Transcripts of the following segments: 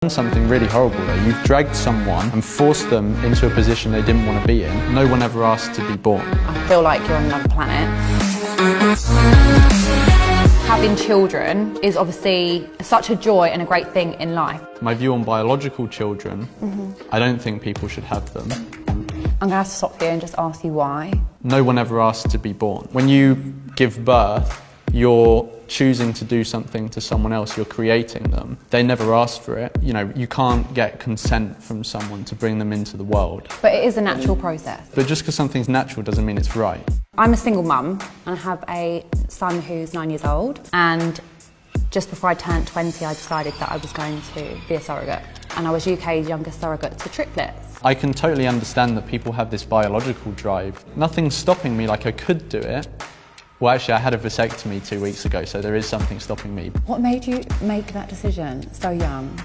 Something really horrible there. You've dragged someone and forced them into a position they didn't want to be in. No one ever asked to be born. I feel like you're on another planet. Having children is obviously such a joy and a great thing in life. My view on biological children, I don't think people should have them. I'm going to have to stop here and just ask you why. No one ever asked to be born. When you give birth, you're choosing to do something to someone else, you're creating them. They never asked for it. You know, you can't get consent from someone to bring them into the world. But it is a natural process. But just because something's natural doesn't mean it's right. I'm a single mum and I have a son who's 9 years old, and just before I turned 20 I decided that I was going to be a surrogate, and I was UK's youngest surrogate to triplets. I can totally understand that people have this biological drive. Nothing's stopping me, like I could do it. Well, actually, I had a vasectomy 2 weeks ago, so there is something stopping me. What made you make that decision so young?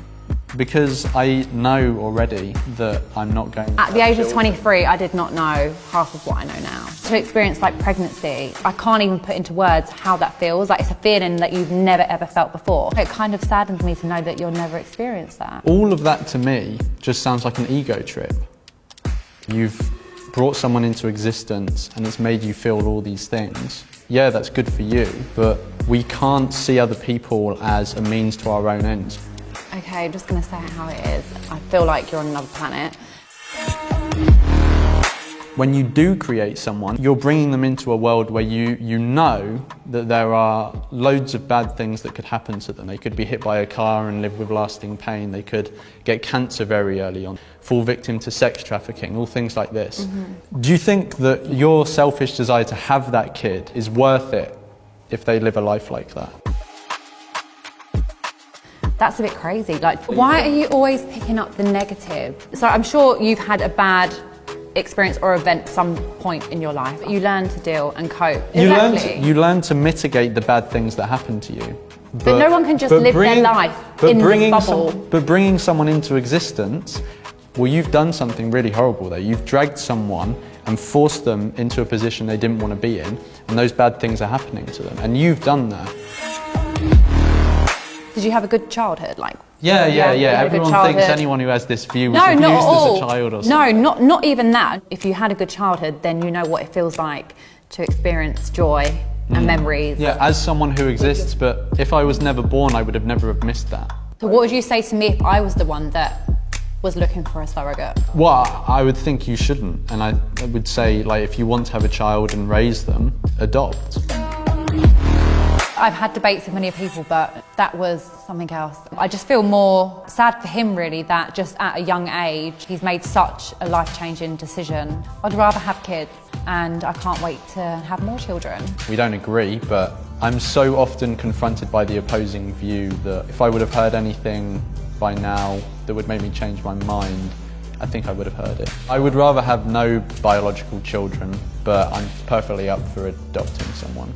Because I know already that I'm not going to. At the age of 23, I did not know half of what I know now. To experience like pregnancy, I can't even put into words how that feels. Like, it's a feeling that you've never ever felt before. It kind of saddens me to know that you'll never experience that. All of that to me just sounds like an ego trip. You've brought someone into existence and it's made you feel all these things. Yeah, that's good for you, but we can't see other people as a means to our own ends. Okay, I'm just going to say it how it is. I feel like you're on another planet. When you do create someone, you're bringing them into a world where you know that there are loads of bad things that could happen to them. They could be hit by a car and live with lasting pain. They could get cancer very early on, fall victim to sex trafficking, all things like this. Do you think that your selfish desire to have that kid is worth it if they live a life like that? That's a bit crazy. Like, why are you always picking up the negative? So I'm sure you've had a bad experience or event at some point in your life. You learn to deal and cope. You learn to mitigate the bad things that happen to you. But no one can just live their life in this bubble. But bringing someone into existence, well, you've done something really horrible there. You've dragged someone and forced them into a position they didn't want to be in, and those bad things are happening to them, and you've done that. Did you have a good childhood? Like, yeah. Everyone thinks anyone who has this view was abused as a child or No, something. not even that. If you had a good childhood, then you know what it feels like to experience joy and memories. Yeah, as someone who exists, but if I was never born, I would have never have missed that. So what would you say to me if I was the one that was looking for a surrogate? Well, I would think you shouldn't, and I would say, like, if you want to have a child and raise them, adopt. I've had debates with many people, but that was something else. I just feel more sad for him, really, that just at a young age, he's made such a life-changing decision. I'd rather have kids, and I can't wait to have more children. We don't agree, but I'm so often confronted by the opposing view that if I would have heard anything by now that would make me change my mind, I think I would have heard it. I would rather have no biological children, but I'm perfectly up for adopting someone.